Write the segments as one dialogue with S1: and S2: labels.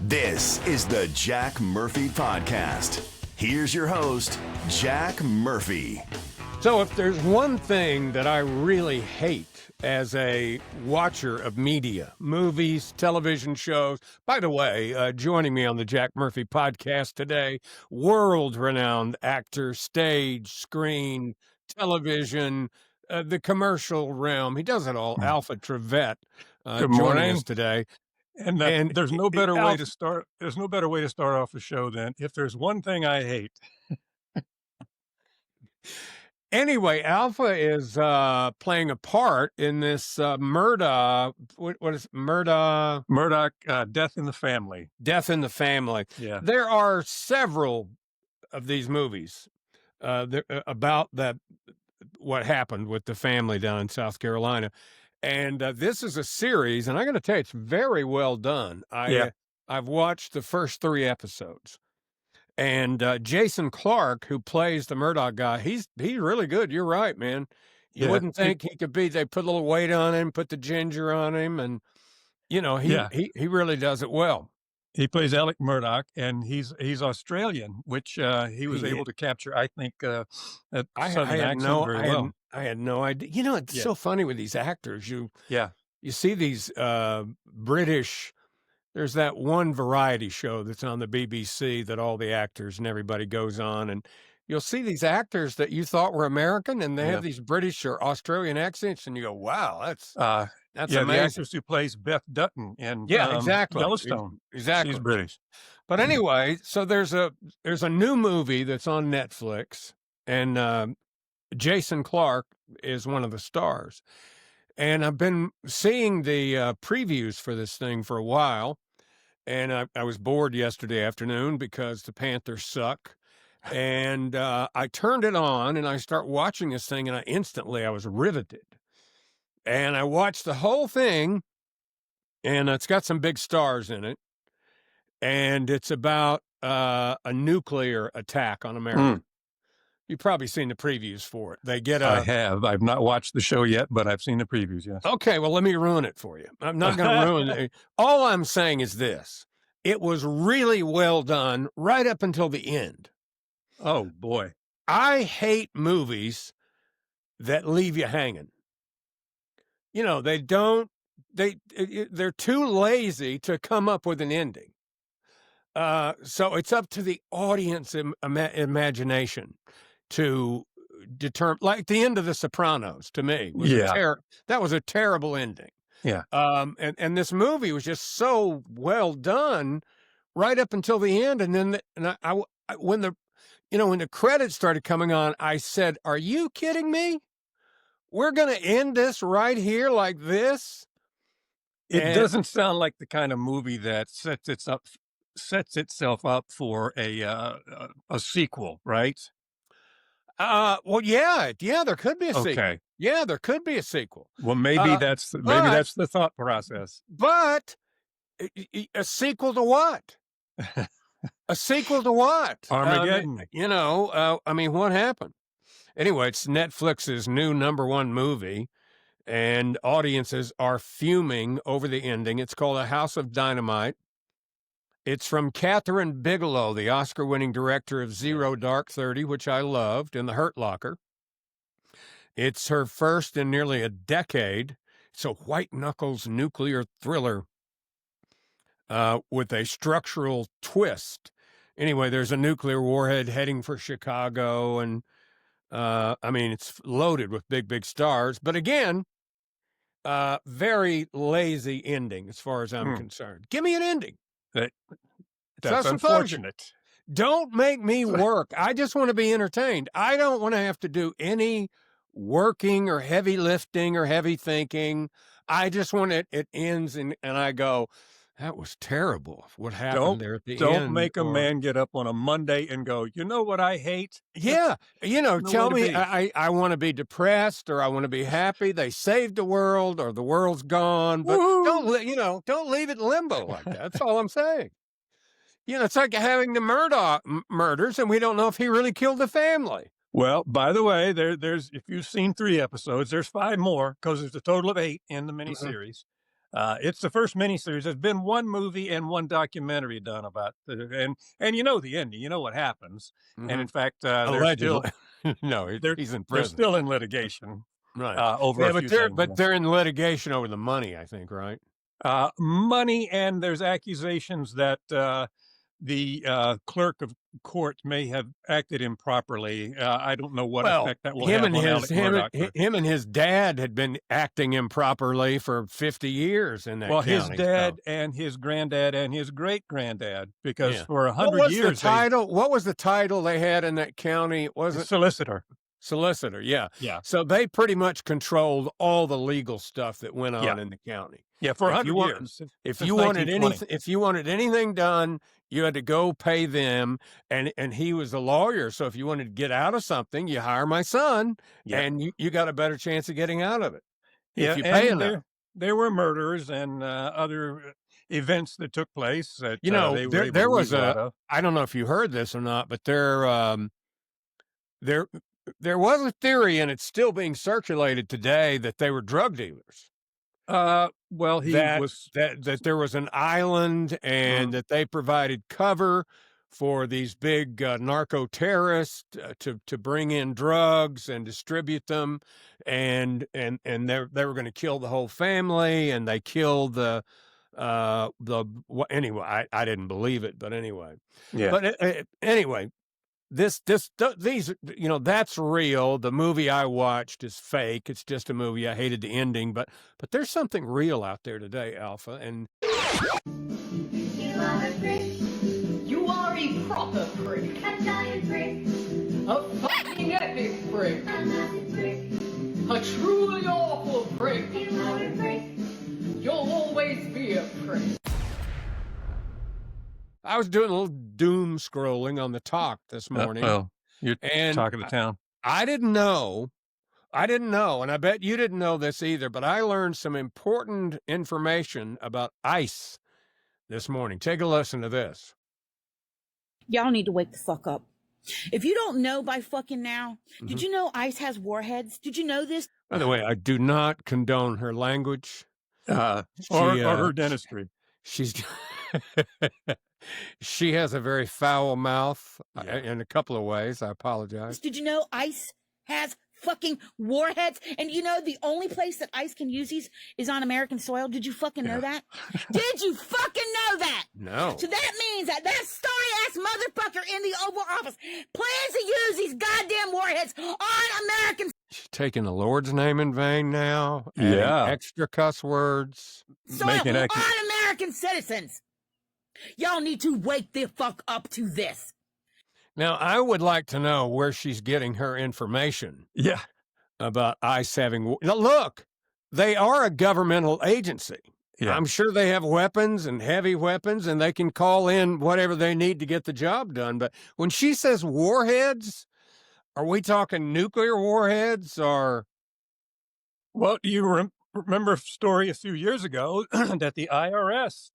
S1: This is the Jack Murphy Podcast. Here's your host, Jack Murphy.
S2: So if there's one thing that I really hate as a watcher of media, movies, television shows, by the way, joining me on the Jack Murphy Podcast today, world-renowned actor, stage, screen, television, the commercial realm. He does it all. Alpha Trevette joining us today.
S3: And there's no better way to start. There's no better way to start off the show than if there's one thing I hate.
S2: Anyway, Alpha is playing a part in this Murdoch. What is it? Murdoch?
S3: Death in the Family.
S2: Death in the Family.
S3: Yeah.
S2: There are several of these movies about that. What happened with the family down in South Carolina. And this is a series, and I got to tell you, it's very well done. I've watched the first 3 episodes, and Jason Clarke, who plays the Murdoch guy, he's really good. You're right, man. You wouldn't think he could be. They put a little weight on him, put the ginger on him, and he really does it well.
S3: He plays Alec Murdoch, and he's Australian, which he was able to capture. I think that southern accent very well.
S2: I had no idea. You know, it's so funny with these actors. You see these British. There's that one variety show that's on the BBC that all the actors and everybody goes on, and you'll see these actors that you thought were American, and they have these British or Australian accents, and you go, "Wow, that's amazing."
S3: The actress who plays Beth Dutton in
S2: exactly.
S3: Yellowstone.
S2: Exactly.
S3: She's British.
S2: But anyway, so there's a new movie that's on Netflix, and Jason Clarke is one of the stars. And I've been seeing the previews for this thing for a while, and I was bored yesterday afternoon because the Panthers suck. And I turned it on, and I start watching this thing, and I was riveted. And I watched the whole thing, and it's got some big stars in it. And it's about a nuclear attack on America. You've probably seen the previews for it.
S3: I have. I've not watched the show yet, but I've seen the previews, yes.
S2: Okay, well, let me ruin it for you. I'm not going to ruin it. All I'm saying is this. It was really well done right up until the end.
S3: Oh, boy.
S2: I hate movies that leave you hanging. You know, they're too lazy to come up with an ending. So it's up to the audience imagination to determine, like the end of The Sopranos to me. That was a terrible ending.
S3: Yeah.
S2: And this movie was just so well done right up until the end. And then when the credits started coming on, I said, "Are you kidding me? We're going to end this right here like this?"
S3: It doesn't sound like the kind of movie that sets itself up for a sequel, right?
S2: Well, yeah, there could be a sequel.
S3: Okay.
S2: Yeah, there could be a sequel.
S3: Well, maybe that's the thought process.
S2: But a sequel to what? A sequel to what?
S3: Armageddon.
S2: What happened? Anyway, it's Netflix's new #1 movie, and audiences are fuming over the ending. It's called A House of Dynamite. It's from Catherine Bigelow, the Oscar-winning director of Zero Dark 30, which I loved, and The Hurt Locker. It's her first in nearly a decade. It's a white-knuckles nuclear thriller with a structural twist. Anyway, there's a nuclear warhead heading for Chicago, and it's loaded with big, big stars. But again, very lazy ending as far as I'm concerned. Give me an ending.
S3: That's unfortunate.
S2: Don't make me work. I just want to be entertained. I don't want to have to do any working or heavy lifting or heavy thinking. I just want it ends and I go, that was terrible. What happened there at the end?
S3: Don't make a man get up on a Monday and go, you know what I hate?
S2: Yeah. Tell me I want to be depressed or I want to be happy. They saved the world or the world's gone. But don't leave it in limbo like that. That's all I'm saying. It's like having the Murdoch murders and we don't know if he really killed the family.
S3: Well, by the way, there's if you've seen 3 episodes, there's 5 more because there's a total of 8 in the miniseries. It's the first miniseries. There's been one movie and one documentary done about and you know the ending. You know what happens. And in fact,
S2: Allegedly. No, he's in
S3: they're
S2: prison.
S3: still in litigation.
S2: Right.
S3: Over
S2: Yeah,
S3: a few things.
S2: but they're in litigation over the money, I think, right?
S3: Money, and there's accusations that the clerk of court may have acted improperly. I don't know what effect that will have on Alex Murdoch.
S2: Him and his dad had been acting improperly for 50 years in that county.
S3: His dad and his granddad and his great-granddad, because for 100 years...
S2: What was the title they had in that county? Was it Solicitor, yeah.
S3: Yeah.
S2: So they pretty much controlled all the legal stuff that went on in the county.
S3: Yeah, for 100 years.
S2: If you wanted anything done, you had to go pay them, and he was a lawyer. So if you wanted to get out of something, you hire my son, and you got a better chance of getting out of it. If you pay enough.
S3: There were murders and other events that took place that
S2: there was I don't know if you heard this or not, but there was a theory, and it's still being circulated today, that they were drug dealers.
S3: That
S2: there was an island, and that they provided cover for these big narco terrorists to bring in drugs and distribute them, and they were going to kill the whole family, and they killed anyway. I didn't believe it, but anyway.
S3: Yeah.
S2: But anyway. These, that's real. The movie I watched is fake. It's just a movie. I hated the ending, but there's something real out there today, Alpha. And
S4: you are a prick. You are a proper prick. A giant prick. A fucking epic prick. A massive prick. A truly awful prick. You are a prick. You'll always be a prick.
S2: I was doing a little doom scrolling on the talk this morning.
S3: You're talking to town.
S2: I didn't know, and I bet you didn't know this either, but I learned some important information about ICE this morning. Take a listen to this.
S5: Y'all need to wake the fuck up. If you don't know by fucking now, did you know ICE has warheads? Did you know this?
S2: By the way, I do not condone her language.
S3: Or her dentistry.
S2: She has a very foul mouth in a couple of ways. I apologize.
S5: Did you know ICE has fucking warheads? And you know the only place that ICE can use these is on American soil? Did you fucking know that? Did you fucking know that?
S2: No.
S5: So that means that sorry-ass motherfucker in the Oval Office plans to use these goddamn warheads on American...
S2: She's taking the Lord's name in vain now. Extra cuss words.
S5: Soil on American citizens. Y'all need to wake the fuck up to this.
S2: Now, I would like to know where she's getting her information.
S3: Yeah.
S2: About ICE having... Now, look, they are a governmental agency. Yeah. I'm sure they have weapons and heavy weapons, and they can call in whatever they need to get the job done. But when she says warheads, are we talking nuclear warheads or...
S3: Well, do you remember a story a few years ago that the IRS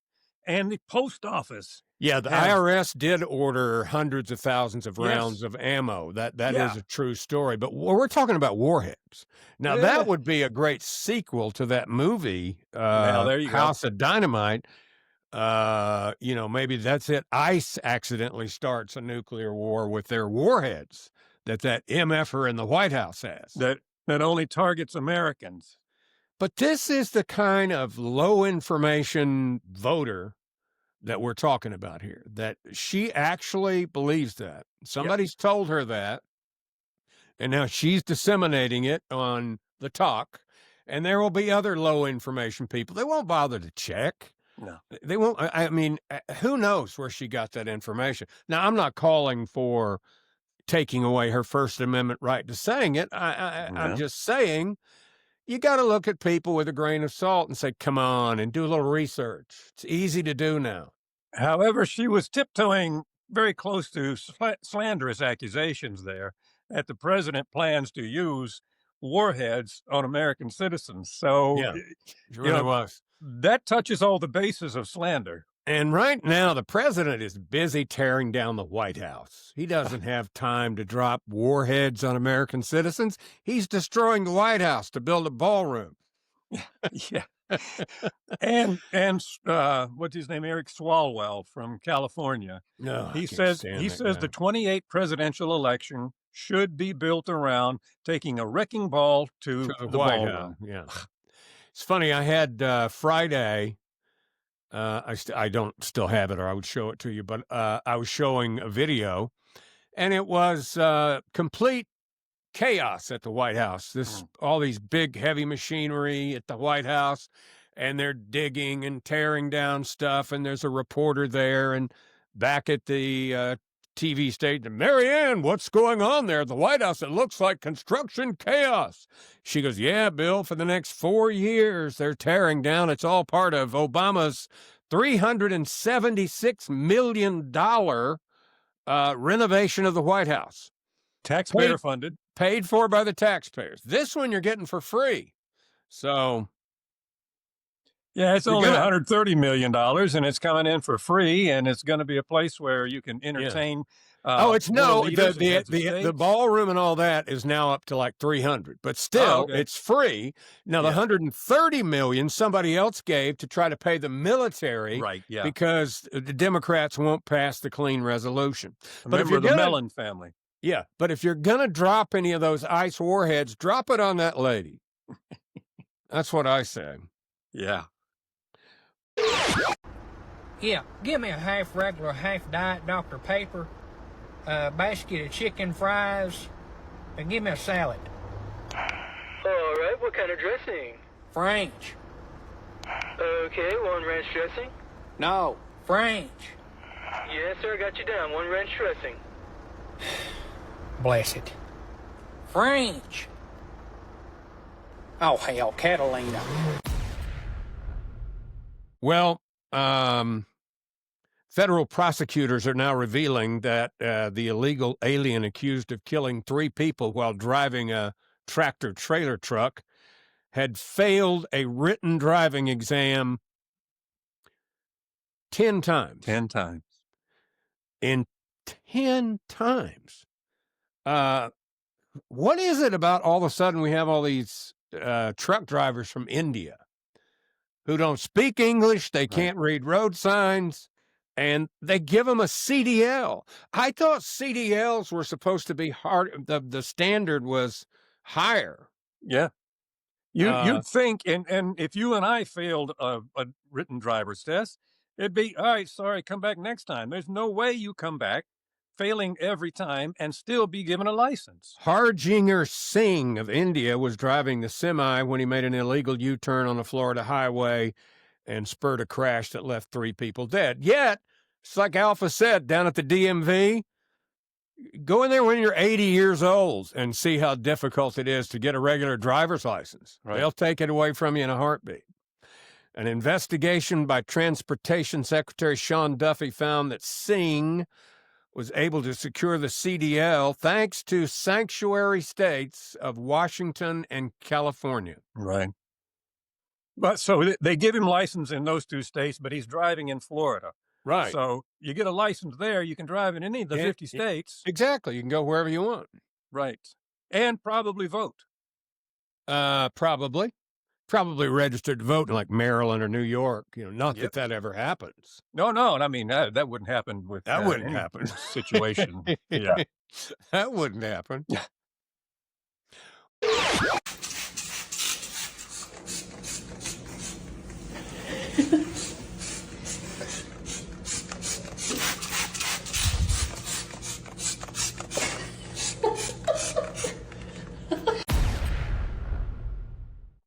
S3: and the post office.
S2: Yeah, the IRS did order hundreds of thousands of rounds of ammo. That is a true story. But we're talking about warheads. Now, that would be a great sequel to that movie,
S3: there you
S2: House
S3: go.
S2: of Dynamite. Maybe that's it. ICE accidentally starts a nuclear war with their warheads that MFer in the White House has.
S3: That only targets Americans.
S2: But this is the kind of low information voter that we're talking about here, that she actually believes that. Somebody's told her that, and now she's disseminating it on the talk, and there will be other low information people. They won't bother to check.
S3: No.
S2: They won't. I mean, who knows where she got that information? Now, I'm not calling for taking away her First Amendment right to saying it. I'm just saying you got to look at people with a grain of salt and say, come on, and do a little research. It's easy to do now.
S3: However, she was tiptoeing very close to slanderous accusations there that the president plans to use warheads on American citizens. So,
S2: it really was.
S3: That touches all the bases of slander.
S2: And right now, the president is busy tearing down the White House. He doesn't have time to drop warheads on American citizens. He's destroying the White House to build a ballroom.
S3: Yeah. and what's his name? Eric Swalwell from California.
S2: No,
S3: He says the 28th presidential election should be built around taking a wrecking ball to the
S2: White
S3: ballroom.
S2: House. Yeah, it's funny. I had Friday. I don't still have it, or I would show it to you. But I was showing a video, and it was complete chaos at the White House. All these big, heavy machinery at the White House, and they're digging and tearing down stuff. And there's a reporter there, and back at the TV station, Marianne, what's going on there at the White House? It looks like construction chaos. She goes, yeah, Bill, for the next 4 years, they're tearing down. It's all part of Obama's $376 million renovation of the White House.
S3: Taxpayer funded.
S2: Paid for by the taxpayers. This one you're getting for free. So...
S3: yeah, it's only $130 million, and it's coming in for free, and it's going to be a place where you can entertain.
S2: The ballroom and all that is now up to like 300, but still it's free. Now the $130 million somebody else gave to try to pay the military,
S3: right? Yeah,
S2: because the Democrats won't pass the clean resolution.
S3: But if you're the Mellon family,
S2: yeah. But if you're gonna drop any of those ICE warheads, drop it on that lady. That's what I say.
S3: Yeah.
S6: Yeah, give me a half regular, half diet Dr. Pepper, a basket of chicken fries, and give me a salad.
S7: All right, what kind of dressing?
S6: French.
S7: Okay, one ranch dressing?
S6: No, French.
S7: Yes, sir, got you down. One ranch dressing.
S6: Bless it. French. Oh, hell, Catalina.
S2: Well, federal prosecutors are now revealing that the illegal alien accused of killing 3 people while driving a tractor-trailer truck had failed a written driving exam 10 times.
S3: 10 times.
S2: In 10 times. What is it about all of a sudden we have all these truck drivers from India who don't speak English, they can't read road signs, and they give them a CDL. I thought CDLs were supposed to be hard. The standard was higher.
S3: Yeah. You'd think, and if you and I failed a written driver's test, it'd be, all right, sorry, come back next time. There's no way you come back failing every time and still be given a license.
S2: Harjinder Singh of India was driving the semi when he made an illegal U-turn on the Florida highway and spurred a crash that left 3 people dead. Yet, it's like Alpha said down at the DMV, go in there when you're 80 years old and see how difficult it is to get a regular driver's license. Right. They'll take it away from you in a heartbeat. An investigation by Transportation Secretary Sean Duffy found that Singh was able to secure the CDL thanks to sanctuary states of Washington and California.
S3: Right. But so they give him license in those 2 states, but he's driving in Florida.
S2: Right.
S3: So you get a license there, you can drive in any of the 50 states.
S2: Exactly. You can go wherever you want.
S3: Right. And probably vote.
S2: Probably registered to vote in like Maryland or New York. Not that ever happens.
S3: No. I mean, that wouldn't happen with
S2: that wouldn't happen
S3: situation. Yeah.
S2: That wouldn't happen.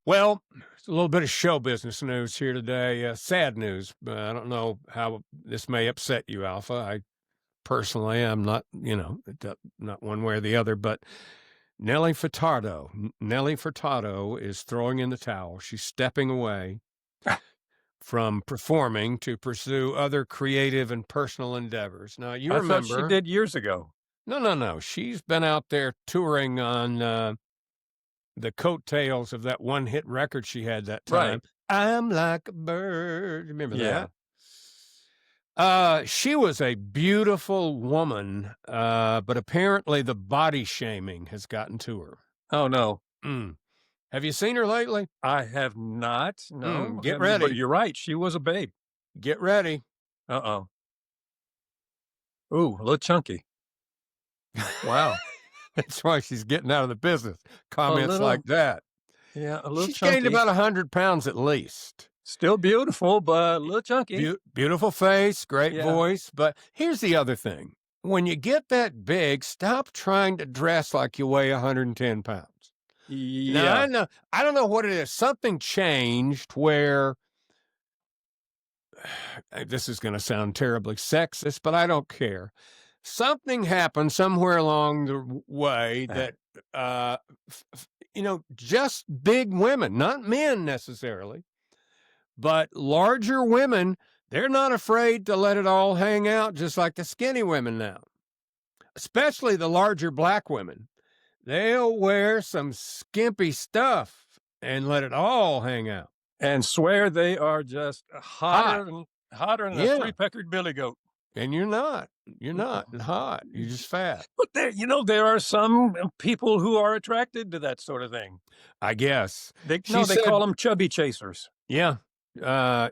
S2: Well, it's a little bit of show business news here today. Sad news. I don't know how this may upset you, Alpha. I personally, I'm not, not one way or the other, but Nelly Furtado is throwing in the towel. She's stepping away from performing to pursue other creative and personal endeavors. Now, you remember.
S3: I thought she did years ago.
S2: No. She's been out there touring on the coattails of that one hit record she had that time.
S3: Right.
S2: I'm like a bird. Remember that? She was a beautiful woman, but apparently the body shaming has gotten to her.
S3: Oh, no.
S2: Have you seen her lately?
S3: I have not. No.
S2: Get
S3: But
S2: ready.
S3: you're right. She was a babe.
S2: Get ready.
S3: Uh-oh. Ooh, a little chunky. Wow.
S2: That's why she's getting out of the business. Comments
S3: little-
S2: like that.
S3: Yeah, a little
S2: She's
S3: chunky.
S2: gained about 100 pounds at least.
S3: Still beautiful, but a little chunky.
S2: Beautiful face, great
S3: Yeah.
S2: voice. But here's the other thing. When you get that big, stop trying to dress like you weigh 110 pounds.
S3: Yeah.
S2: Now, I don't know what it is. Something changed where, this is going to sound terribly sexist, but I don't care. Something happened somewhere along the way that, just big women, not men necessarily, but larger women, they're not afraid to let it all hang out just like the skinny women now, especially the larger black women. They'll wear some skimpy stuff and let it all hang out.
S3: And swear they are just hotter than a three-peckered billy goat.
S2: And you're not hot. You're just fat.
S3: But there are some people who are attracted to that sort of thing.
S2: I guess.
S3: They call them chubby chasers.
S2: Yeah.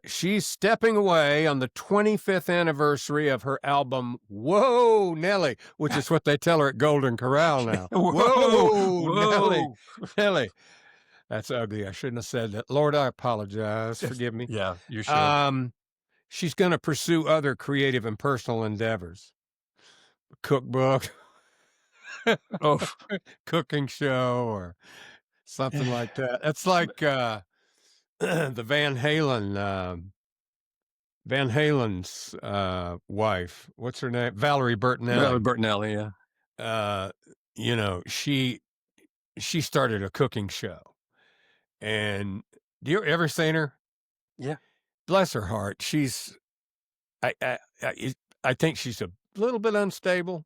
S2: She's stepping away on the 25th anniversary of her album, Whoa, Nelly, which is what they tell her at Golden Corral now. Whoa, Nelly. That's ugly. I shouldn't have said that. Lord, I apologize. Forgive me.
S3: Yeah, you should.
S2: She's going to pursue other creative and personal endeavors. Cookbook, cooking show, or something like that. It's like the Van Halen's wife. What's her name? Valerie Bertinelli.
S3: Valerie Bertinelli, yeah.
S2: She started a cooking show. And do you ever seen her?
S3: Yeah.
S2: Bless her heart. I think she's a little bit unstable.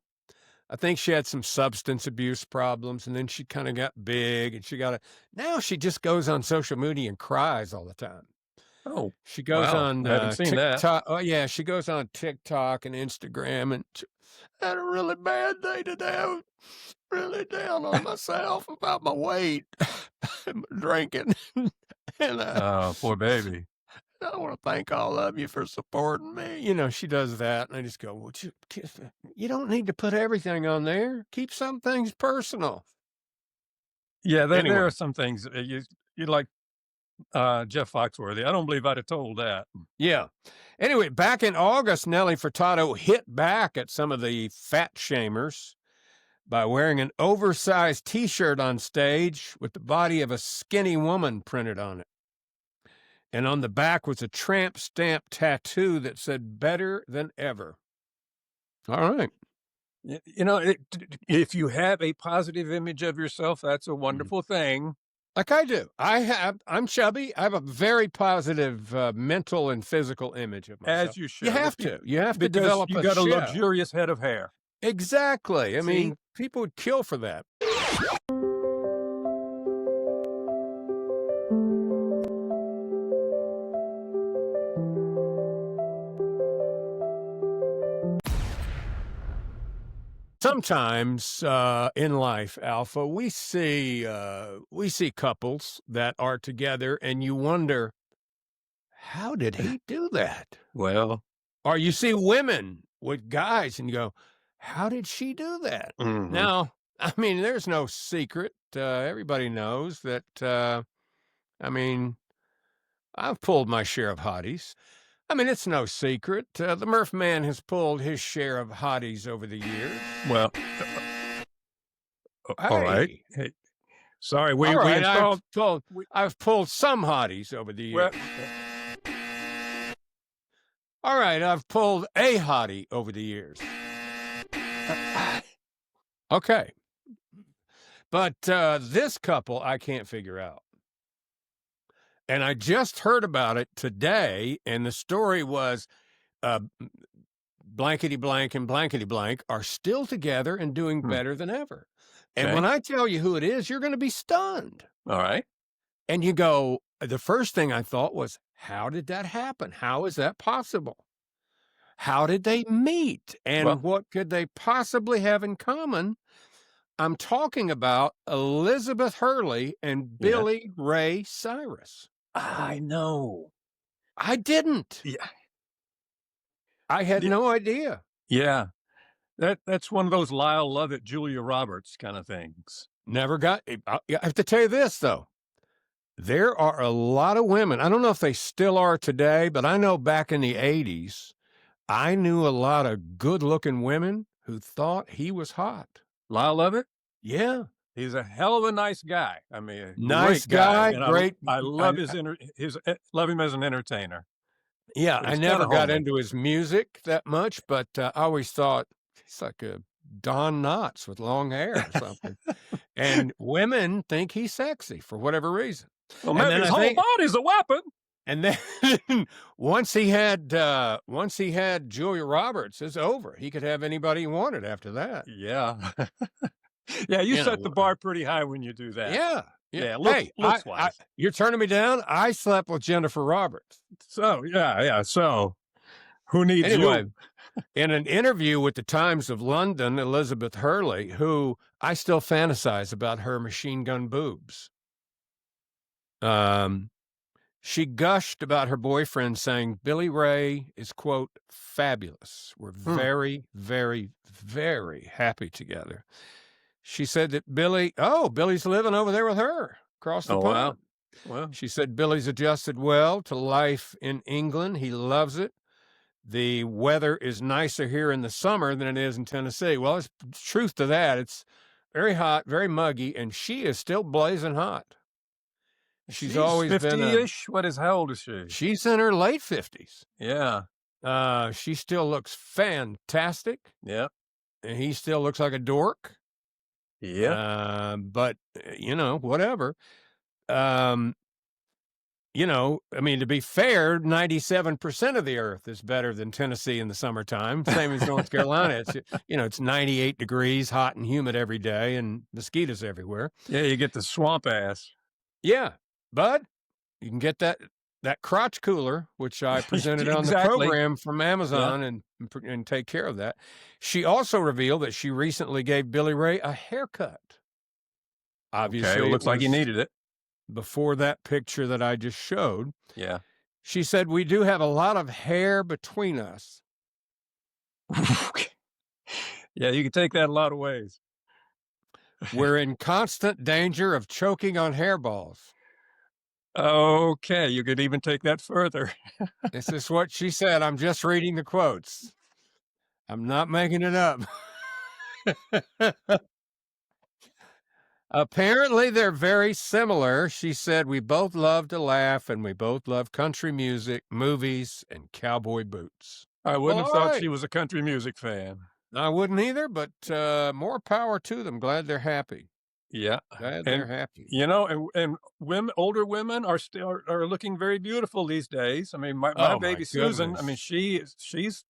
S2: I think she had some substance abuse problems, and then she kind of got big, and now she just goes on social media and cries all the time.
S3: Oh,
S2: she goes on
S3: I haven't seen
S2: TikTok.
S3: that.
S2: Oh yeah, she goes on TikTok and Instagram, and I had a really bad day today. I was really down on myself about my weight, and my drinking, and
S3: oh, poor baby.
S2: I want to thank all of you for supporting me. She does that, and I just go, well, you don't need to put everything on there. Keep some things personal.
S3: Yeah, there are some things you like. Jeff Foxworthy. I don't believe I'd have told that.
S2: Yeah. Anyway, back in August, Nelly Furtado hit back at some of the fat shamers by wearing an oversized T-shirt on stage with the body of a skinny woman printed on it. And on the back was a tramp stamp tattoo that said "Better Than Ever." All right.
S3: If you have a positive image of yourself, that's a wonderful thing.
S2: Like I do. I'm chubby. I have a very positive mental and physical image of myself.
S3: As you should.
S2: You have to. You have to
S3: Because
S2: develop
S3: you got a luxurious head of hair.
S2: Exactly. I mean, people would kill for that. Sometimes in life, Alpha, we see couples that are together, and you wonder, how did he do that?
S3: Well,
S2: or you see women with guys, and you go, how did she do that?
S3: Mm-hmm.
S2: Now, I mean, there's no secret. Everybody knows that. I've pulled my share of hotties. I mean, it's no secret. The Murph man has pulled his share of hotties over the years.
S3: Well, all right. Hey, sorry, we installed.
S2: I've pulled some hotties over the years.
S3: Well,
S2: all right, I've pulled a hottie over the years. Okay. But this couple, I can't figure out. And I just heard about it today, and the story was blankety blank and blankety blank are still together and doing better than ever. And when I tell you who it is, you're going to be stunned.
S3: All right.
S2: And you go, the first thing I thought was, how did that happen? How is that possible? How did they meet? And what could they possibly have in common? I'm talking about Elizabeth Hurley and Billy Ray Cyrus.
S3: I know.
S2: I didn't.
S3: Yeah.
S2: I had no idea.
S3: Yeah. That's one of those Lyle Lovett, Julia Roberts kind of things.
S2: Never got. I have to tell you this, though. There are a lot of women. I don't know if they still are today, but I know back in the 80s, I knew a lot of good-looking women who thought he was hot.
S3: Lyle Lovett?
S2: Yeah.
S3: He's a hell of a nice guy. I mean,
S2: Nice guy, great.
S3: I love love him as an entertainer.
S2: Yeah,
S3: But
S2: I
S3: he's
S2: never
S3: kinda
S2: got
S3: homely.
S2: into his music that much, but I always thought he's like a Don Knotts with long hair or something. And women think he's sexy for whatever reason.
S3: Well,
S2: And
S3: maybe
S2: then
S3: his
S2: I
S3: whole
S2: think-
S3: body's a weapon.
S2: And then once he had Julia Roberts, it's over. He could have anybody he wanted after that.
S3: Yeah. Yeah, you set the bar pretty high when you do that.
S2: Yeah.
S3: Yeah,
S2: Hey,
S3: looks-wise.
S2: you're turning me down. I slept with Jennifer Roberts.
S3: So, yeah. So, who needs
S2: Anyway,
S3: you?
S2: in an interview with the Times of London, Elizabeth Hurley, who I still fantasize about her machine gun boobs. She gushed about her boyfriend, saying Billy Ray is, quote, fabulous. We're very, very, very happy together. She said that Billy's living over there with her across the pond.
S3: Wow.
S2: She said Billy's adjusted well to life in England. He loves it. The weather is nicer here in the summer than it is in Tennessee. Well, there's truth to that. It's very hot, very muggy, and she is still blazing hot. She's always
S3: 50-ish. How old is she?
S2: She's in her late 50s.
S3: Yeah.
S2: She still looks fantastic.
S3: Yeah.
S2: And he still looks like a dork.
S3: Yeah.
S2: But, whatever. I mean, to be fair, 97% of the earth is better than Tennessee in the summertime. Same as North Carolina. It's 98 degrees, hot and humid every day, and mosquitoes everywhere.
S3: Yeah, you get the swamp ass.
S2: Yeah, but you can get that crotch cooler, which I presented on the program from Amazon, and take care of that. She also revealed that she recently gave Billy Ray a haircut. Obviously,
S3: it looks like he needed it.
S2: Before that picture that I just showed.
S3: Yeah.
S2: She said, we do have a lot of hair between us.
S3: Yeah, you can take that a lot of ways.
S2: We're in constant danger of choking on hairballs.
S3: Okay, you could even take that further.
S2: This is what she said. I'm just reading the quotes. I'm not making it up. Apparently, they're very similar. She said, we both love to laugh, and we both love country music, movies, and cowboy boots.
S3: I wouldn't have thought she was a country music fan.
S2: I wouldn't either, but more power to them. Glad they're happy.
S3: Yeah.
S2: Glad they're happy.
S3: And women, older women are looking very beautiful these days. I mean, my baby Susan, I mean, she's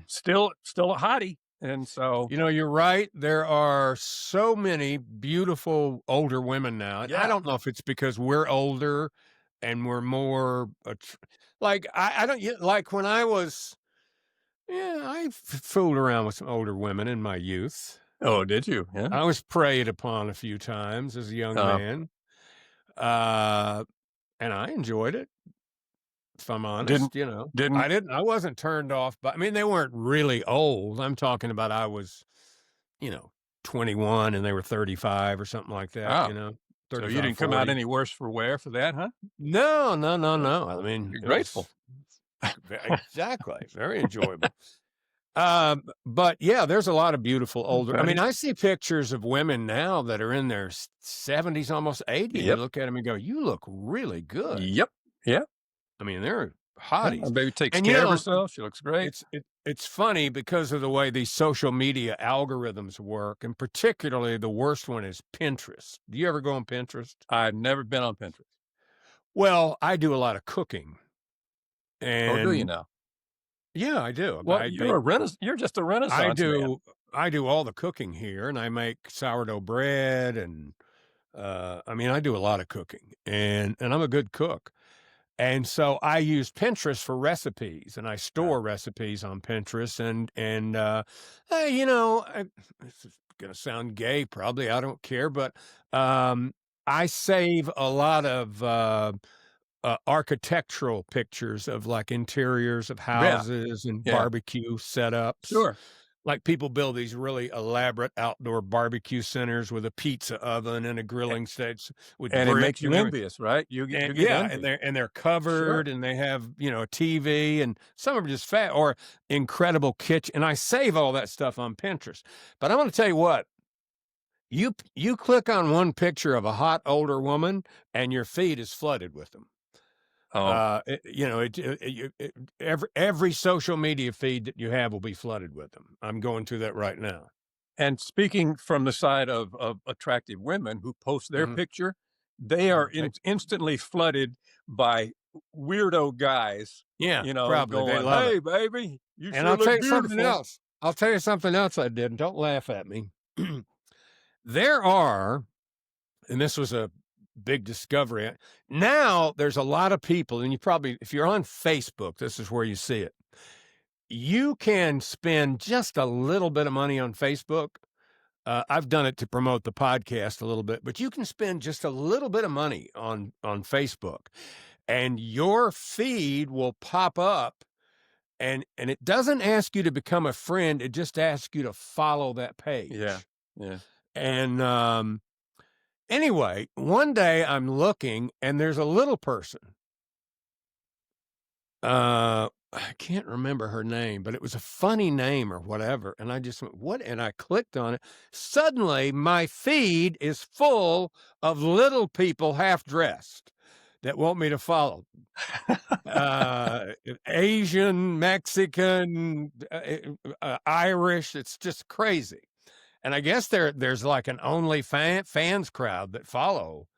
S3: still a hottie. And so,
S2: you're right. There are so many beautiful older women now.
S3: Yeah.
S2: I don't know if it's because we're older and we're more I don't like when I was, I fooled around with some older women in my youth.
S3: Oh, did you? Yeah.
S2: I was preyed upon a few times as a young man. And I enjoyed it. If I'm honest, I wasn't turned off by, I mean, they weren't really old. I'm talking about, I was, 21 and they were 35 or something like that,
S3: 35, so you didn't come out any worse for wear for that, huh?
S2: No. I mean,
S3: you're grateful.
S2: Exactly. Very enjoyable. But yeah, there's a lot of beautiful older, I mean, I see pictures of women now that are in their 70s, almost 80. You look at them and go, you look really good.
S3: Yep. Yeah.
S2: I mean, they're hotties.
S3: My baby takes care of herself. She looks great.
S2: It's funny because of the way these social media algorithms work, and particularly the worst one is Pinterest. Do you ever go on Pinterest?
S3: I've never been on Pinterest.
S2: Well, I do a lot of cooking. And
S3: do you now?
S2: Yeah, I do.
S3: Well, you're just a Renaissance man.
S2: I do all the cooking here, and I make sourdough bread, and I mean, I do a lot of cooking, and I'm a good cook. And so I use Pinterest for recipes, and I store recipes on Pinterest. And going to sound gay, probably. I don't care. But I save a lot of architectural pictures of like interiors of houses and barbecue setups.
S3: Sure.
S2: Like people build these really elaborate outdoor barbecue centers with a pizza oven and a grilling stage with
S3: and
S2: bricks
S3: it makes you
S2: and
S3: envious, right? You get
S2: yeah,
S3: envy.
S2: and they're covered and they have, you know, a TV, and some are just fat or incredible kitchen. And I save all that stuff on Pinterest. But I'm going to tell you what, you click on one picture of a hot older woman and your feed is flooded with them. Every social media feed that you have will be flooded with them. I'm going through that right now.
S3: And speaking from the side of attractive women who post their picture, they are instantly flooded by weirdo guys.
S2: Yeah,
S3: you know,
S2: probably.
S3: going, "Hey, baby, you
S2: and
S3: sure
S2: I'll
S3: look
S2: tell you
S3: beautiful."
S2: something else. I'll tell you something else I did, and don't laugh at me. There are, and this was a big discovery. Now there's a lot of people, and you probably, if you're on Facebook, this is where you see it. You can spend just a little bit of money on Facebook. I've done it to promote the podcast a little bit, but you can spend just a little bit of money on Facebook, and your feed will pop up, and it doesn't ask you to become a friend. It just asks you to follow that page.
S3: Yeah.
S2: And anyway, one day I'm looking, and there's a little person. I can't remember her name, but it was a funny name or whatever. And I just went, what? And I clicked on it. Suddenly, my feed is full of little people half dressed that want me to follow. Asian, Mexican, Irish. It's just crazy. And I guess there's like an OnlyFans crowd that follow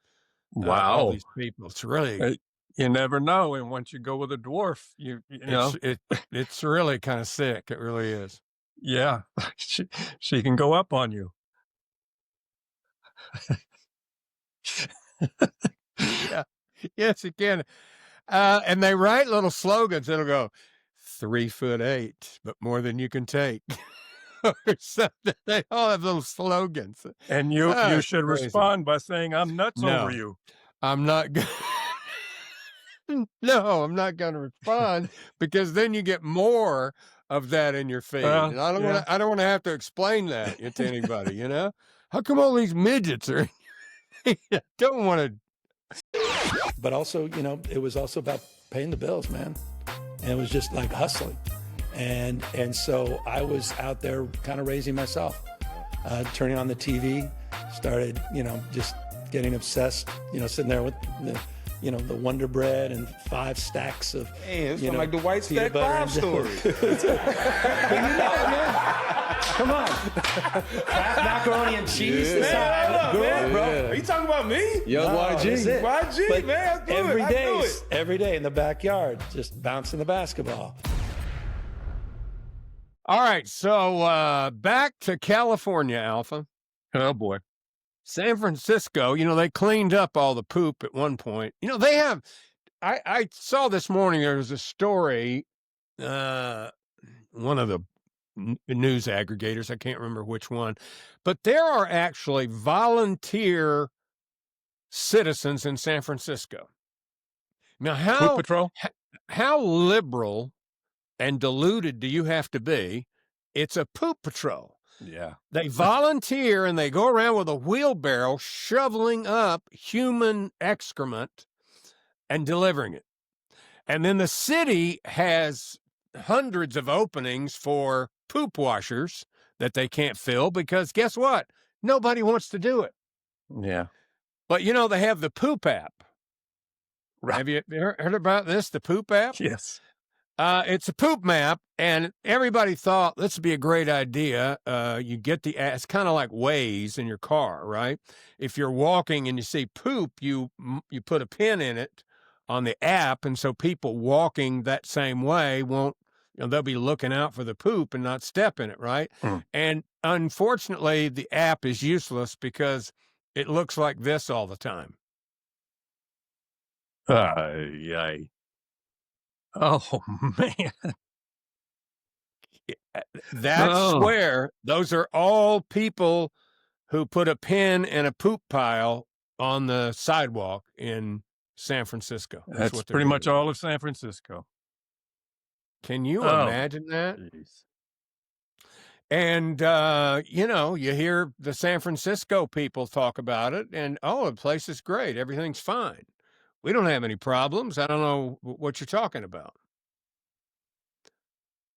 S2: all these people. It's really...
S3: You never know. And once you go with a dwarf, you know.
S2: It's really kind of sick. It really is.
S3: Yeah. She can go up on you.
S2: Yeah. Yes, you can. And they write little slogans. It'll go 3'8", but more than you can take. Or something. They all have little slogans.
S3: And you should respond by saying, "I'm nuts over you."
S2: I'm not good. No, I'm not going to respond, because then you get more of that in your feed. And I don't want to have to explain that to anybody, you know? How come all these midgets are... don't want to...
S8: But also, you know, it was also about paying the bills, man. And it was just like hustling. And so I was out there kind of raising myself, turning on the TV, started, you know, just getting obsessed, you know, sitting there with the Wonder Bread and 5 stacks of,
S9: it's like the White Stack 5 story.
S8: Come on. Kraft macaroni and cheese.
S9: Bro. Are you talking about me?
S8: Yo, YG.
S9: YG,
S8: But
S9: man.
S8: every day in the backyard, just bouncing the basketball.
S2: All right, so back to California, Alpha.
S3: Oh, boy.
S2: San Francisco, you know, they cleaned up all the poop at one point. You know, they have... I saw this morning, there was a story, one of the news aggregators, I can't remember which one, but there are actually volunteer citizens in San Francisco. Now,
S3: Poop Patrol?
S2: How liberal and deluded do you have to be? It's a poop patrol.
S3: Yeah.
S2: They volunteer and they go around with a wheelbarrow shoveling up human excrement and delivering it. And then the city has hundreds of openings for poop washers that they can't fill, because guess what? Nobody wants to do it.
S3: Yeah.
S2: But, you know, they have the poop app.
S3: Right.
S2: Have you heard about this, the poop app?
S3: Yes.
S2: It's a poop map, and everybody thought this would be a great idea. You get it's kind of like Waze in your car, right? If you're walking and you see poop, you put a pin in it on the app, and so people walking that same way won't, you know, they'll be looking out for the poop and not step in it, right? And unfortunately, the app is useless because it looks like this all the time.
S3: Oh, man.
S2: That's where those are all people who put a pin in a poop pile on the sidewalk in San Francisco.
S3: That's pretty much all of San Francisco.
S2: Can you imagine that?
S3: Geez.
S2: And, you hear the San Francisco people talk about it, and, the place is great. Everything's fine. We don't have any problems. I don't know what you're talking about.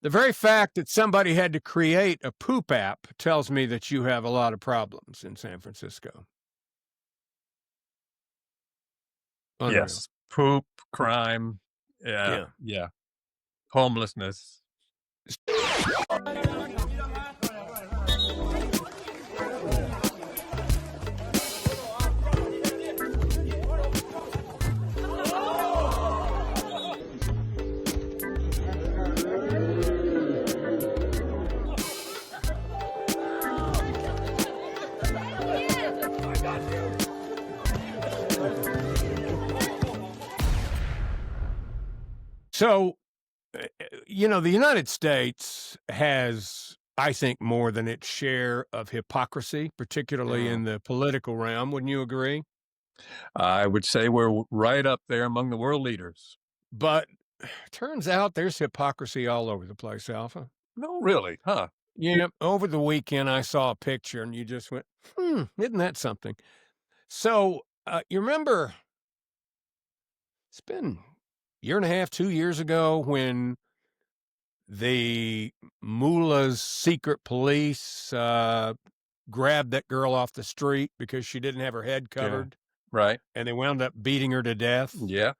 S2: The very fact that somebody had to create a poop app tells me that you have a lot of problems in San Francisco. Unreal.
S3: Yes. Poop, crime. Yeah. Homelessness.
S2: So, the United States has, I think, more than its share of hypocrisy, particularly in the political realm. Wouldn't you agree?
S3: I would say we're right up there among the world leaders.
S2: But turns out there's hypocrisy all over the place, Alpha.
S3: No, really? Huh?
S2: Yeah. Over the weekend, I saw a picture and you just went, isn't that something? So, you remember, it's been a year and a half, 2 years ago when the mullah's secret police grabbed that girl off the street because she didn't have her head covered.
S3: Yeah. Right.
S2: And they wound up beating her to death.
S3: Yeah.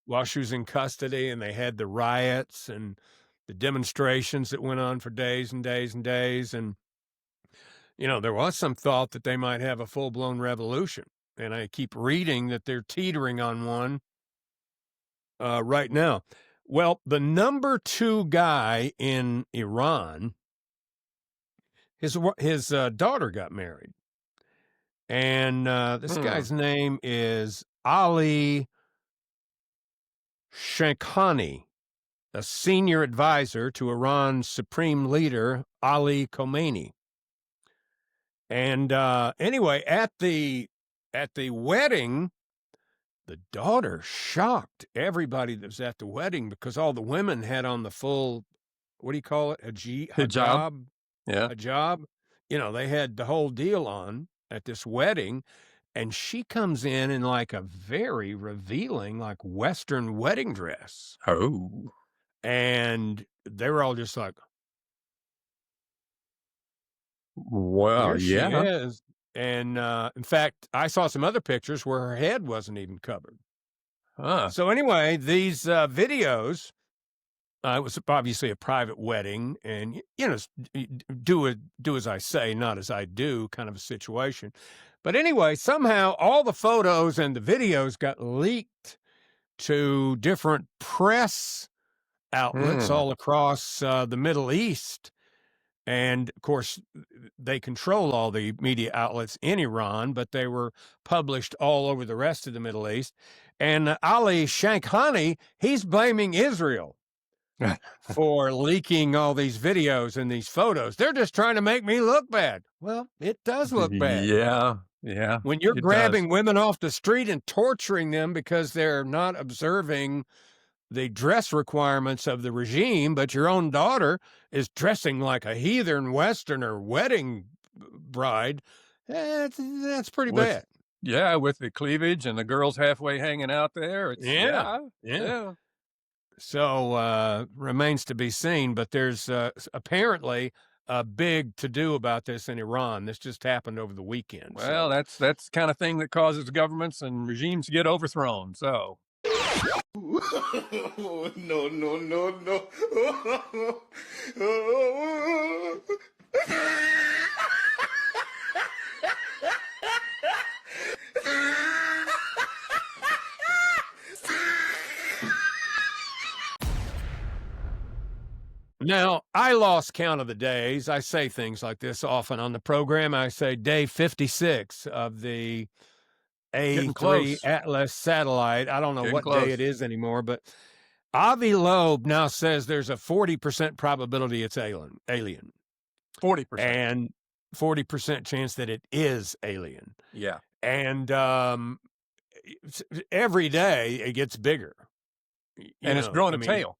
S2: While she was in custody, and they had the riots and the demonstrations that went on for days and days and days. And, there was some thought that they might have a full-blown revolution. And I keep reading that they're teetering on one right now. Well, the number 2 guy in Iran, his daughter got married. And this guy's name is Ali Shankhani, a senior advisor to Iran's supreme leader, Ali Khomeini. And anyway, at the wedding, the daughter shocked everybody that was at the wedding because all the women had on the full, what do you call it? Hijab.
S3: Yeah.
S2: Hijab. They had the whole deal on at this wedding. And she comes in like a very revealing, like Western wedding dress.
S3: Oh.
S2: And they were all just like,
S3: wow,
S2: here she is. And in fact, I saw some other pictures where her head wasn't even covered. So anyway, these videos, it was obviously a private wedding, and do as I say, not as I do, kind of a situation. But anyway, somehow all the photos and the videos got leaked to different press outlets all across the Middle East. And, of course, they control all the media outlets in Iran, but they were published all over the rest of the Middle East. And Ali Shankhani, he's blaming Israel for leaking all these videos and these photos. They're just trying to make me look bad. Well, it does look bad.
S3: Yeah.
S2: When you're grabbing women off the street and torturing them because they're not observing the dress requirements of the regime, but your own daughter is dressing like a heathen Westerner wedding bride, that's pretty bad.
S3: Yeah, with the cleavage and the girls halfway hanging out there.
S2: Yeah. So remains to be seen, but there's apparently a big to-do about this in Iran. This just happened over the weekend.
S3: Well, that's the kind of thing that causes governments and regimes to get overthrown, so...
S9: No.
S2: Now, I lost count of the days. I say things like this often on the program. I say day 56 of the A3 Atlas satellite. I don't know what day it is anymore, but Avi Loeb now says there's a 40% probability it's alien.
S3: 40%.
S2: And 40% chance that it is alien.
S3: Yeah.
S2: And every day it gets bigger.
S3: And it's growing a tail.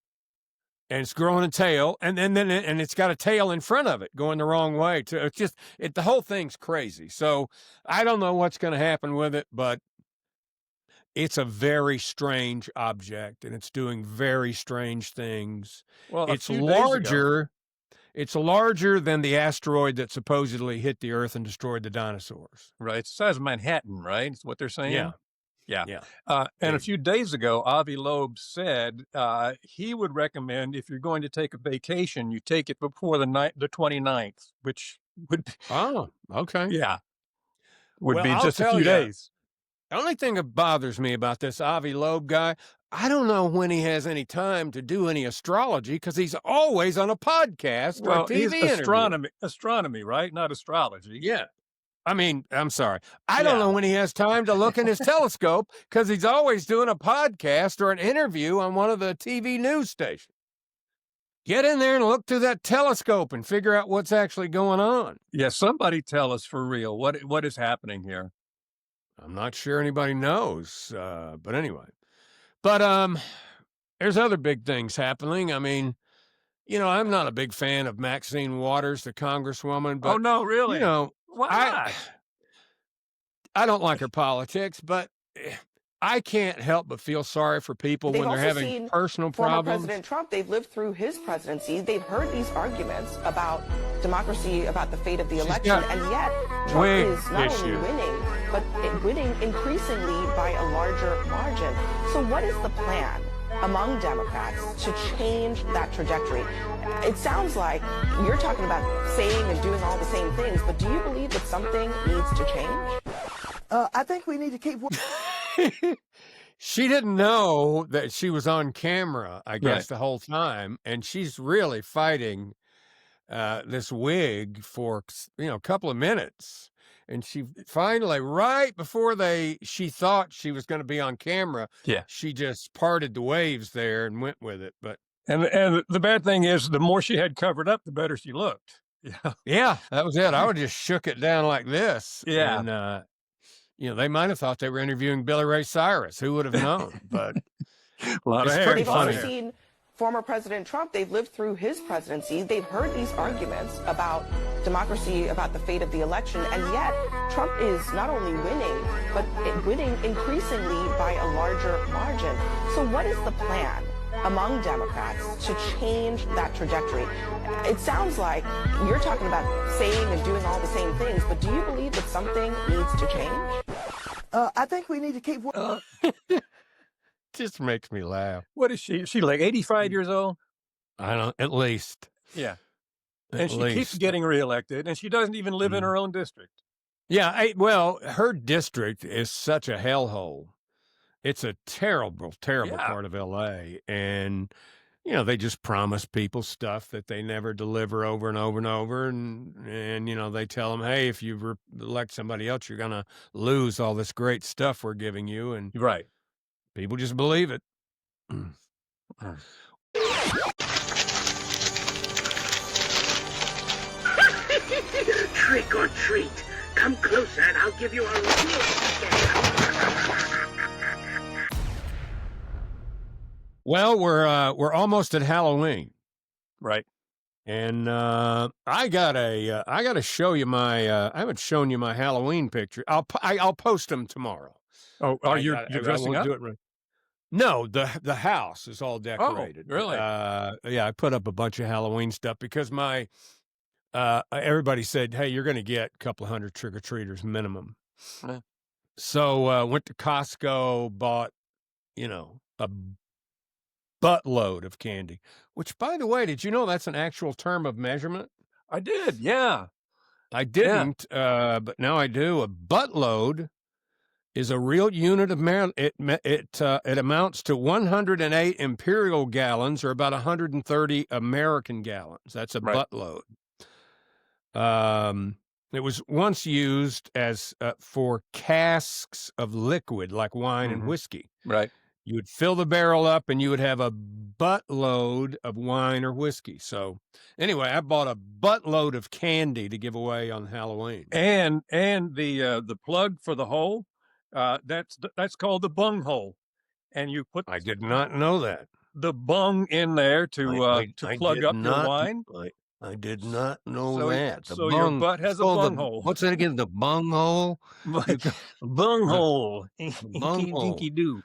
S2: And it's growing a tail, and it's got a tail in front of it going the wrong way too. It's just the whole thing's crazy. So I don't know what's going to happen with it, but it's a very strange object, and it's doing very strange things.
S3: Well,
S2: it's larger. It's larger than the asteroid that supposedly hit the Earth and destroyed the dinosaurs.
S3: Right. It's the size of Manhattan, right? Is what they're saying?
S2: Yeah.
S3: Yeah. And a few days ago, Avi Loeb said he would recommend if you're going to take a vacation, you take it before the 29th, which would be,
S2: Oh, okay.
S3: yeah, would
S2: Well,
S3: be
S2: I'll
S3: just a
S2: tell
S3: few
S2: ya,
S3: days.
S2: The only thing that bothers me about this Avi Loeb guy, I don't know when he has any time to do any astrology because he's always on a podcast or a TV
S3: he's
S2: interview.
S3: astronomy, right? Not astrology.
S2: Yeah. I mean, I'm sorry. I don't know when he has time to look in his telescope because he's always doing a podcast or an interview on one of the TV news stations. Get in there and look through that telescope and figure out what's actually going on.
S3: Yeah, somebody tell us for real what is happening here.
S2: I'm not sure anybody knows, but anyway. But there's other big things happening. I mean, I'm not a big fan of Maxine Waters, the congresswoman. But,
S3: oh, no, really? Why?
S2: I don't like her politics, but I can't help but feel sorry for people when they're having personal problems.
S10: President Trump, they've lived through his presidency. They've heard these arguments about democracy, about the fate of the election, and yet Trump is not only winning, but winning increasingly by a larger margin. So what is the plan among Democrats to change that trajectory? It sounds like you're talking about saying and doing all the same things, but do you believe that something needs to change?
S11: I think we need to keep
S2: She didn't know that she was on camera, I guess, the whole time, and she's really fighting this wig for a couple of minutes. And she finally, right before she thought she was going to be on camera, she just parted the waves there and went with it. But
S3: and the bad thing is, the more she had covered up, the better she looked.
S2: Yeah, that was it. I would just shook it down like this.
S3: Yeah.
S2: And, they might have thought they were interviewing Billy Ray Cyrus. Who would have known? But
S3: a lot of hair.
S10: They've also seen former President Trump. They've lived through his presidency. They've heard these arguments about democracy, about the fate of the election, and yet Trump is not only winning, but winning increasingly by a larger margin. So what is the plan among Democrats to change that trajectory? It sounds like you're talking about saying and doing all the same things, but do you believe that something needs to change?
S11: I think we need to keep
S2: just makes me laugh.
S3: What is she? Is she like 85 years old?
S2: I don't, at least.
S3: Yeah. And she keeps getting reelected, and she doesn't even live in her own district.
S2: Yeah, well, her district is such a hellhole. It's a terrible, terrible part of L.A., and, they just promise people stuff that they never deliver over and over and over, and they tell them, hey, if you elect somebody else, you're going to lose all this great stuff we're giving you, and people just believe it.
S12: Trick or treat. Come closer and I'll give you a real
S2: Well, we're almost at Halloween.
S3: Right.
S2: And I gotta show you my I haven't shown you my Halloween picture. I'll post them tomorrow.
S3: Oh, you're dressing up?
S2: No, the house is all decorated.
S3: Oh, really?
S2: Yeah, I put up a bunch of Halloween stuff because everybody said, hey, you're going to get a couple of hundred trick-or-treaters minimum. So went to Costco, bought, a buttload of candy, which, by the way, did you know that's an actual term of measurement?
S3: I did, yeah.
S2: I didn't, but now I do. A buttload is a real unit of it amounts to 108 imperial gallons, or about 130 American gallons. That's a buttload. It was once used as for casks of liquid like wine and whiskey.
S3: Right.
S2: You would fill the barrel up, and you would have a buttload of wine or whiskey. So anyway, I bought a buttload of candy to give away on Halloween.
S3: And the plug for the hole, that's called the bung hole. And you put
S2: I did not know that.
S3: The bung in there to plug up your wine.
S2: I did not know that.
S3: So your butt has a bung hole.
S2: What's that again? The bung hole?
S3: Bung hole.
S2: Bung hole.
S3: Dinky doo.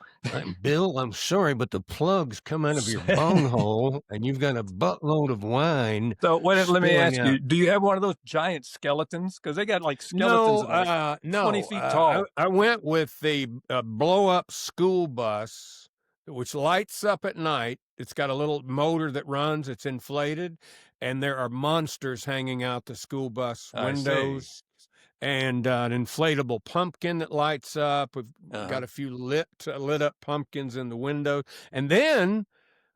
S2: Bill, I'm sorry, but the plugs come out of your bung hole, and you've got a buttload of wine.
S3: So let me ask you, do you have one of those giant skeletons? Because they got like skeletons that are 20 feet tall.
S2: I went with the blow-up school bus, which lights up at night. It's got a little motor that runs. It's inflated, and there are monsters hanging out the school bus windows, and an inflatable pumpkin that lights up. We've got a few lit up pumpkins in the window, and then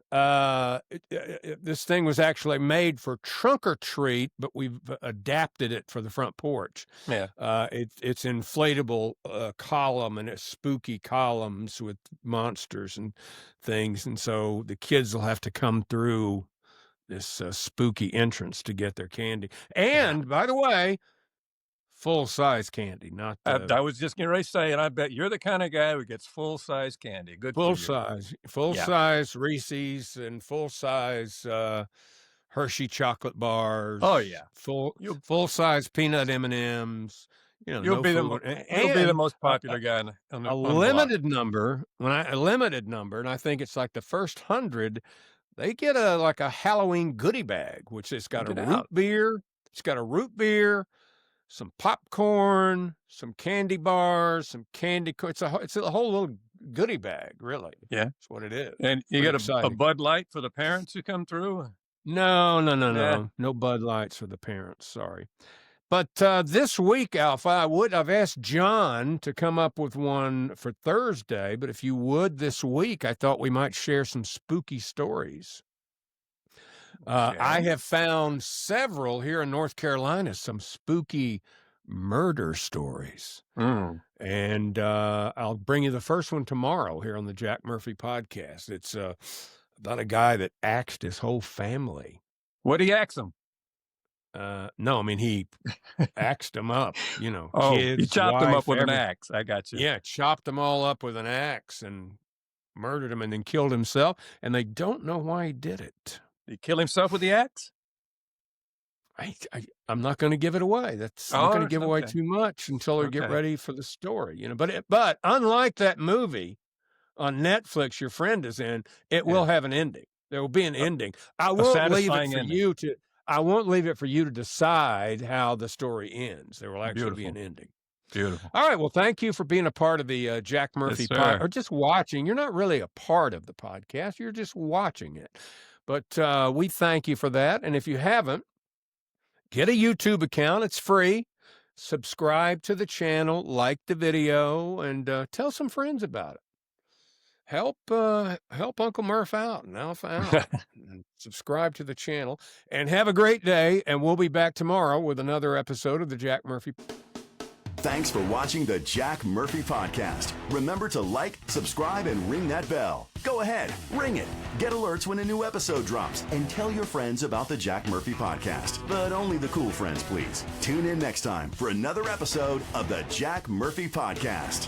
S2: this thing was actually made for trunk or treat, but we've adapted it for the front porch.
S3: Yeah.
S2: It's inflatable column, and it's spooky columns with monsters and things. And so the kids will have to come through this spooky entrance to get their candy. And by the way, full-size candy, not
S3: I was just getting ready to say, and I bet you're the kind of guy who gets full-size candy. Good for you.
S2: Full-size Reese's and full-size Hershey chocolate bars.
S3: Oh yeah,
S2: full-size peanut M&Ms.
S3: You'll be the most popular guy on the
S2: limited number. A limited number, and I think it's like the first 100. They get a Halloween goodie bag, which has got a root beer. It's got a root beer, some popcorn, some candy bars, some candy. It's a whole little goodie bag, really.
S3: Yeah,
S2: that's what it is.
S3: And you get a Bud Light for the parents who come through.
S2: No, no Bud Lights for the parents. Sorry, but this week, Alpha, I've asked John to come up with one for Thursday. But if you would this week, I thought we might share some spooky stories. I have found several here in North Carolina, some spooky murder stories. And I'll bring you the first one tomorrow here on the Jack Murphy podcast. It's about a guy that axed his whole family.
S3: What did he axe him?
S2: No, I mean, he axed them up,
S3: kids,
S2: he
S3: chopped them up with an axe. I got you.
S2: Yeah, chopped them all up with an axe and murdered them and then killed himself. And they don't know why he did it.
S3: Did he kill himself with the axe?
S2: I'm not going to give it away. I'm not going to give away too much until we get ready for the story. But unlike that movie on Netflix your friend is in, it will have an ending. There will be an ending. I won't leave it for you to. I won't leave it for you to decide how the story ends. There will actually be an ending.
S3: Beautiful.
S2: All right. Well, thank you for being a part of the Jack Murphy podcast, or just watching. You're not really a part of the podcast. You're just watching it. But we thank you for that. And if you haven't, get a YouTube account. It's free. Subscribe to the channel, like the video, and tell some friends about it. Help Uncle Murph out and Alpha out. And subscribe to the channel. And have a great day. And we'll be back tomorrow with another episode of the Jack Murphy.
S1: Thanks for watching the Jack Murphy Podcast. Remember to like, subscribe, and ring that bell. Go ahead, ring it. Get alerts when a new episode drops. And tell your friends about the Jack Murphy Podcast. But only the cool friends, please. Tune in next time for another episode of the Jack Murphy Podcast.